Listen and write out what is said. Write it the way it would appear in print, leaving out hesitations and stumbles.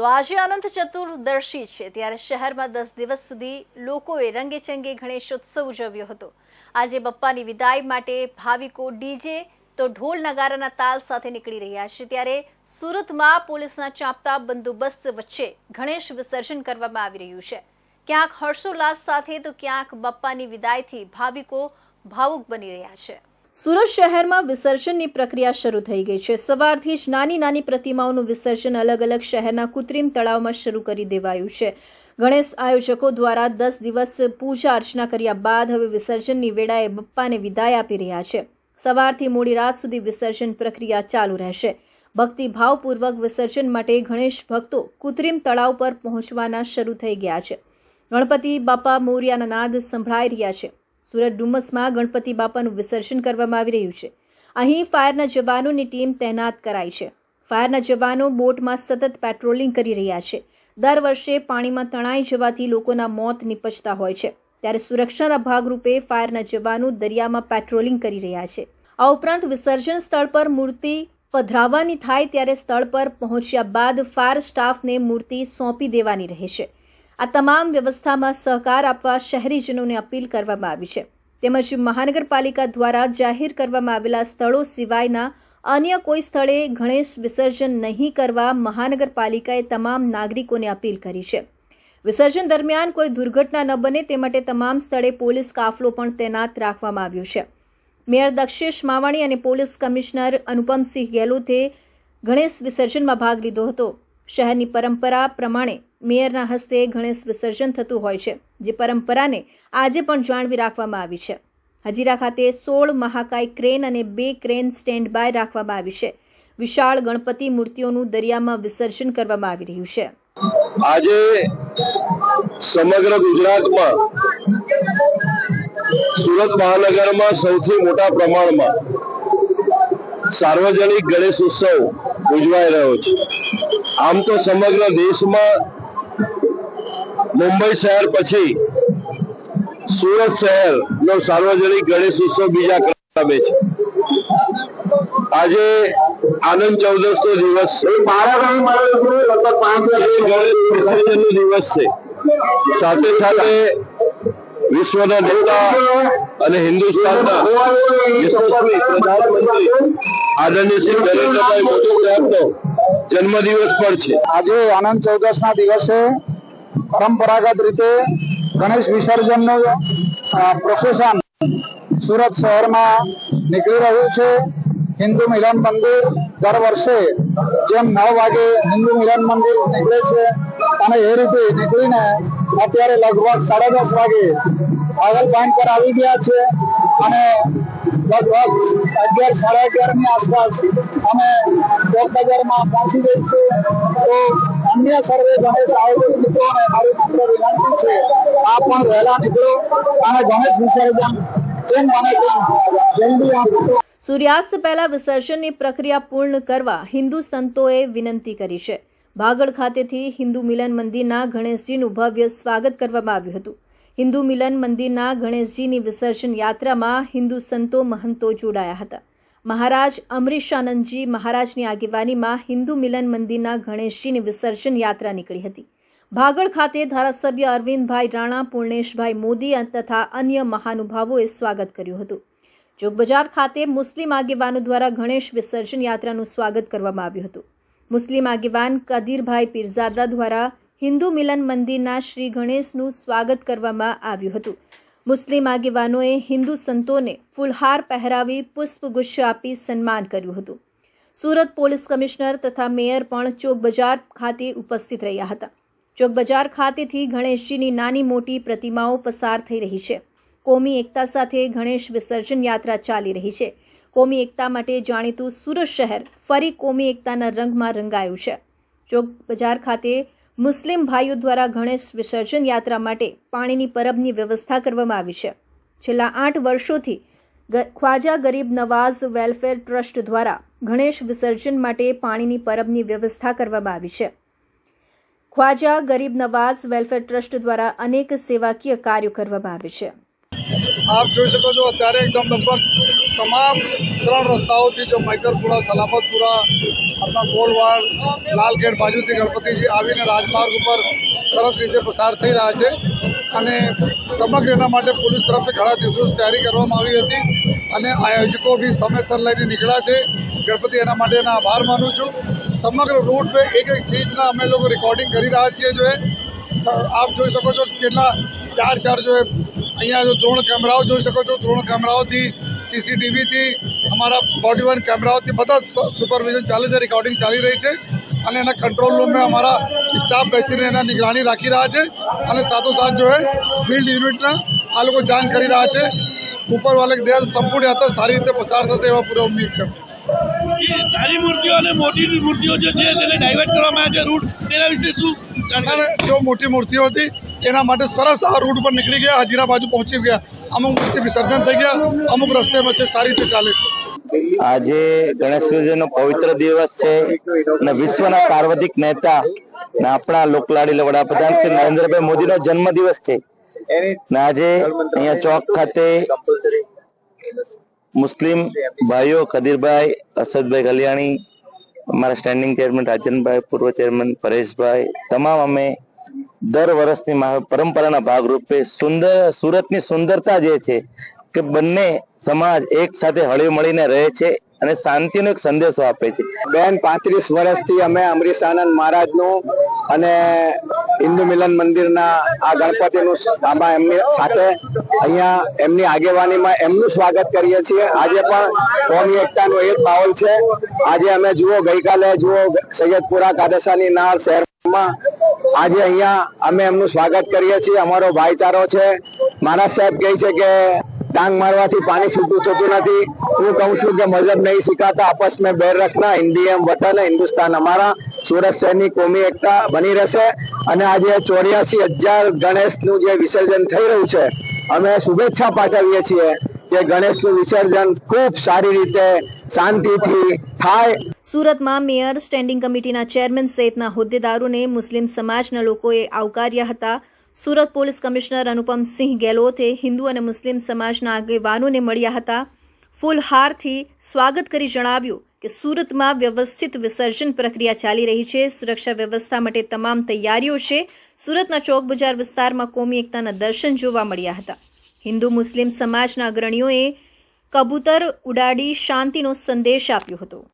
તો આજે અનંત ચતુર્દશી છે, ત્યારે શહેરમાં 10 દિવસ સુધી લોકોએ રંગેચંગે ગણેશોત્સવ ઉજવ્યો હતો। આજે બપ્પાની વિદાય માટે ભાવિકો ડીજે તો ઢોલ નગારાના તાલ સાથે નીકળી રહ્યા છે, ત્યારે સુરતમાં પોલીસના ચાંપતા બંદોબસ્ત વચ્ચે ગણેશ વિસર્જન કરવામાં આવી રહ્યું છે। ક્યાંક હર્ષોલ્લાસ સાથે તો ક્યાંક બપ્પાની વિદાયથી ભાવિકો ભાવુક બની રહ્યા છે। સુરત શહેરમાં વિસર્જનની પ્રક્રિયા શરૂ થઈ ગઈ છે। સવારથી જ નાની નાની પ્રતિમાઓનું વિસર્જન અલગ અલગ શહેરના કૃત્રિમ તળાવમાં શરૂ કરી દેવાયું છે। ગણેશ આયોજકો દ્વારા 10 દિવસ પૂજા અર્ચના કર્યા બાદ હવે વિસર્જનની વેળાએ બપ્પાને વિદાય આપી રહ્યા છે। સવારથી મોડી રાત સુધી વિસર્જન પ્રક્રિયા ચાલુ રહેશે। ભક્તિભાવપૂર્વક વિસર્જન માટે ગણેશ ભક્તો કૃત્રિમ તળાવ પર પહોંચવાના શરૂ થઈ ગયા છે। ગણપતિ બાપા મોરિયાના નાદ સંભળાઈ રહ્યા છે। સુરત ડુમસમાં ગણપતિ બાપાનું વિસર્જન કરવામાં આવી રહ્યું છે। અહીં ફાયરના જવાનોની ટીમ તૈનાત કરાઈ છે। ફાયરના જવાનો બોટમાં સતત પેટ્રોલિંગ કરી રહ્યા છે। દર વર્ષે પાણીમાં તણાઈ જવાથી લોકોના મોત નિપજતા હોય છે, ત્યારે સુરક્ષાના ભાગરૂપે ફાયરના જવાનો દરિયામાં પેટ્રોલિંગ કરી રહ્યા છે। આ ઉપરાંત વિસર્જન સ્થળ પર મૂર્તિ પધરાવવાની થાય ત્યારે સ્થળ પર પહોંચ્યા બાદ ફાયર સ્ટાફને મૂર્તિ સોંપી દેવાની રહેશે। આ તમામ વ્યવસ્થામાં સહકાર આપવા શહેરીજનોને અપીલ કરવામાં આવી છે। તેમજ મહાનગરપાલિકા દ્વારા જાહેર કરવામાં આવેલા સ્થળો સિવાયના અન્ય કોઈ સ્થળે ગણેશ વિસર્જન નહીં કરવા મહાનગરપાલિકાએ તમામ નાગરિકોને અપીલ કરી છે। વિસર્જન દરમિયાન કોઈ દુર્ઘટના ન બને તે માટે તમામ સ્થળે પોલીસ કાફલો પણ તૈનાત રાખવામાં આવ્યો છે। મેયર દક્ષેશ માવાણી અને પોલીસ કમિશનર અનુપમસિંહ ગેહલોતે ગણેશ વિસર્જનમાં ભાગ લીધો હતો। શહેરની પરંપરા પ્રમાણે મેયરના હસ્તે ગણેશ વિસર્જન થતું હોય છે, જે પરંપરાને આજે પણ જાળવી રાખવામાં આવી છે। હજીરા ખાતે 16 મહાકાય ક્રેન અને 2 ક્રેન સ્ટેન્ડ બાય રાખવામાં આવી છે। વિશાળ ગણપતિ મૂર્તિઓનું દરિયામાં વિસર્જન કરવામાં આવી રહ્યું છે। આજે સમગ્ર ગુજરાતમાં સુરત મહાનગરમાં સૌથી મોટા પ્રમાણમાં સાર્વજનિક ગણેશ ઉત્સવ ઉજવાઈ રહ્યો છે। આમ તો સમગ્ર દેશમાં મુંબઈ શહેર પછી સુરત શહેરનો સાર્વજનિક ગણેશ ઉત્સવ બીજા ક્રમે છે। આજે આનંદ ચૌદશનો દિવસ છે, ગણેશ વિસર્જનનો દિવસ છે। સાથે સાથે વિશ્વના નેતા અને હિન્દુસ્તાનના યશસ્વી પ્રધાનમંત્રી આદરણીય શ્રી નરેન્દ્રભાઈ મોદી સાહેબનો જન્મદિવસ પણ છે। આજે આનંદ ચૌદશના દિવસે પરંપરાગત રીતે ગણેશ વિસર્જનનું પ્રોસેશન સુરત શહેરમાં નીકળી રહ્યું છે। હિન્દુ મિલન મંદિર દર વર્ષે જેમ 9 વાગે હિન્દુ મિલન મંદિર નીકળે છે અને એ રીતે નીકળીને અત્યારે લગભગ 10:30 વાગે આગળ પોઈન્ટ પર આવી ગયા છે અને લગભગ 11-11:30 આસપાસ અમે ચોક બજારમાં પહોંચી જઈશું। તો અન્ય સર્વે ગણેશ આયોજક મિત્રોને મારી માત્ર વિનંતી છે, આ પણ વહેલા નીકળો અને ગણેશ વિસર્જન જેમ બને તેમ જલ્દી આપો। સૂર્યાસ્ત પહેલા વિસર્જનની પ્રક્રિયા પૂર્ણ કરવા હિન્દુ સંતોએ વિનંતી કરી છે। ભાગળ ખાતેથી હિન્દુ મિલન મંદિરના ગણેશજીનું ભવ્ય સ્વાગત કરવામાં આવ્યું હતું। હિન્દુ મિલન મંદિરના ગણેશજીની વિસર્જન યાત્રામાં હિન્દુ સંતો મહંતો જોડાયા હતા। મહારાજ અમરીશાનંદજી મહારાજની આગેવાનીમાં હિન્દુ મિલન મંદિરના ગણેશજીની વિસર્જન યાત્રા નીકળી હતી। ભાગળ ખાતે ધારાસભ્ય અરવિંદભાઈ રાણા, પૂર્ણેશભાઈ મોદી તથા અન્ય મહાનુભાવોએ સ્વાગત કર્યું હતું। ચોક બજાર ખાતે મુસ્લિમ આગેવાનો દ્વારા ગણેશ વિસર્જન યાત્રાનું સ્વાગત કરવામાં આવ્યું હતું। મુસ્લિમ આગેવાન કદીરભાઈ પીરઝાદા દ્વારા હિન્દુ મિલન મંદિરના શ્રી ગણેશનું સ્વાગત કરવામાં આવ્યું હતું। મુસ્લિમ આગેવાનોએ હિન્દુ સંતોને ફૂલહાર પહેરાવી પુષ્પગુચ્છ આપી સન્માન કર્યું હતું। સુરત પોલીસ કમિશનર તથા મેયર પણ ચોક બજાર ખાતે ઉપસ્થિત રહ્યા હતા। ચોક બજાર ખાતેથી ગણેશજીની નાની મોટી પ્રતિમાઓ પસાર થઈ રહી છે। કોમી એકતા સાથે ગણેશ વિસર્જન યાત્રા ચાલી રહી છે। કોમી એકતા માટે જાણીતું સુરત શહેર ફરી કોમી એકતાના રંગમાં રંગાયું છે। ચોક બજાર ખાતે મુસ્લિમ ભાઈઓ દ્વારા ગણેશ વિસર્જન યાત્રા માટે પાણીની પરબની વ્યવસ્થા કરવામાં આવી છે। છેલ્લા 8 વર્ષોથી ખ્વાજા ગરીબ નવાઝ વેલફેર ટ્રસ્ટ દ્વારા ગણેશ વિસર્જન માટે પાણીની પરબની વ્યવસ્થા કરવામાં આવી છે। ખ્વાજા ગરીબ નવાઝ વેલફેર ટ્રસ્ટ દ્વારા અનેક સેવાકીય કાર્યો કરવામાં આવે છે। આપ જોઈ શકો છો અત્યારે એકદમ લગભગ તમામ 3 રસ્તાઓથી જો મૈદરપુરા, સલામતપુરા, આપણા ગોલવાડ, લાલગેટ બાજુથી ગણપતિજી આવીને રાજમાર્ગ ઉપર સરસ રીતે પસાર થઈ રહ્યા છે અને સમગ્ર એના માટે પોલીસ તરફથી ઘણા દિવસોથી તૈયારી કરવામાં આવી હતી અને આયોજકો બી સમયસર લઈને નીકળ્યા છે. ગણપતિ એના માટે એના આભાર માનું છું. સમગ્ર રૂટ पे એક ચીજના અમે લોકો રેકોર્ડિંગ કરી રહ્યા છીએ. જો આપ જોઈ શકો છો કેટલા ચાર જો અહીંયા જો દ્રોણ કેમેરાઓ જોઈ શકો છો. દ્રોણ કેમેરાઓથી, સીસીટીવીથી, અમારા બોડી વન કેમેરાઓથી બધા સુપરવિઝન ચાલે છે, રેકોર્ડિંગ ચાલી રહી છે અને એના કંટ્રોલ રૂમમાં અમારા સ્ટાફ બેસીને એના નિગરાની રાખી રહ્યા છે અને સાથોસાથ જો ફિલ્ડ યુનિટના આ લોકો જાણ કરી રહ્યા છે. ઉપર વાલે દયા સંપૂર્ણ યાત્રા સારી રીતે પસાર થશે એવા પૂરા ઉમ્મીદ છે. નાની મૂર્તિઓ અને મોટી મૂર્તિઓ જે છે તેને ડાયવર્ટ કરવામાં આવ્યા છે રૂટ, તેના વિશે શું અને જો મોટી મૂર્તિઓ હતી એના માટે સરસ આ રૂટ પર નીકળી ગયા, હજીરા બાજુ પહોંચી ગયા. અમુક મૂર્તિ વિસર્જન થઈ ગયા, અમુક રસ્તેમાં છે, સારી રીતે ચાલે છે. આજે ગણેશ વિસર્જનનો પવિત્ર દિવસ છે અને વિશ્વના સાર્વત્રિક નેતા અને આપણા લોકલાડી વડાપ્રધાન શ્રી નરેન્દ્રભાઈ મોદીનો જન્મદિવસ છે ને આજે અહીંયા ચોક ખાતે મુસ્લિમ ભાઈઓ કદીરભાઈ, અસદભાઈ કલ્યાણી, અમારા સ્ટેન્ડિંગ ચેરમેન રાજનભાઈ, પૂર્વ ચેરમેન પરેશભાઈ, તમામ અમે દર વર્ષની પરંપરાના ભાગરૂપે સુરતની સુંદરતા જે છે કે બંને સમાજ એક સાથે હળી મળીને રહે છે અને શાંતિનો એક સંદેશો આપે છે. બેન 35 વર્ષથી અમે અમરીશાનંદ મહારાજનું અને હિન્દુ મિલન મંદિરના આ ગણપતિનું આમાં એમની સાથે અહીંયા એમની આગેવાનીમાં એમનું સ્વાગત કરીએ છીએ. આજે પણ કોમી એકતાનો એક માહોલ છે. આજે અમે જુઓ ગઈકાલે જુઓ સૈયદપુરા કાદસાની નાર શહેરમાં આજે અહીંયા અમે એમનું સ્વાગત કરીએ છીએ. અમારો ભાઈચારો છે. મહારાજ સાહેબ કહે છે કે ટાંગ મારવાથી પાણી છૂટું થતું નથી. હું કહું છું કે મજહબ નહીં સિખાતા, આપસ में बैर रखना, हिंदी हम वतन है, हिंदुस्तान हमारा. સુરત શહેરની કોમી એકતા બની રહેશે અને આજે 84,000 ગણેશનું જે વિસર્જન થઈ રહ્યું છે અમે શુભેચ્છા પાઠવીએ છીએ કે ગણેશનું વિસર્જન ખૂબ સારી રીતે શાંતિથી થાય. સુરતમાં મેયર, સ્ટેન્ડિંગ કમિટીના ચેરમેન સહિતના હોદ્દેદારોને મુસ્લિમ સમાજના લોકોએ આવકાર્યા હતા. સુરત પોલીસ કમિશનર અનુપમસિંહ ગેહલોતે હિન્દુ અને મુસ્લિમ સમાજના આગેવાનોને મળ્યા હતા. ફૂલહારથી સ્વાગત કરી જણાવ્યું કે સુરતમાં વ્યવસ્થિત વિસર્જન પ્રક્રિયા ચાલી રહી છે. સુરક્ષા વ્યવસ્થા માટે તમામ તૈયારીઓ છે. સુરતના ચોક બજાર વિસ્તારમાં કોમી એકતાના દર્શન જોવા મળ્યા હતા. હિન્દુ મુસ્લિમ સમાજના અગ્રણીઓએ કબૂતર ઉડાડી શાંતિનો સંદેશ આપ્યો હતો.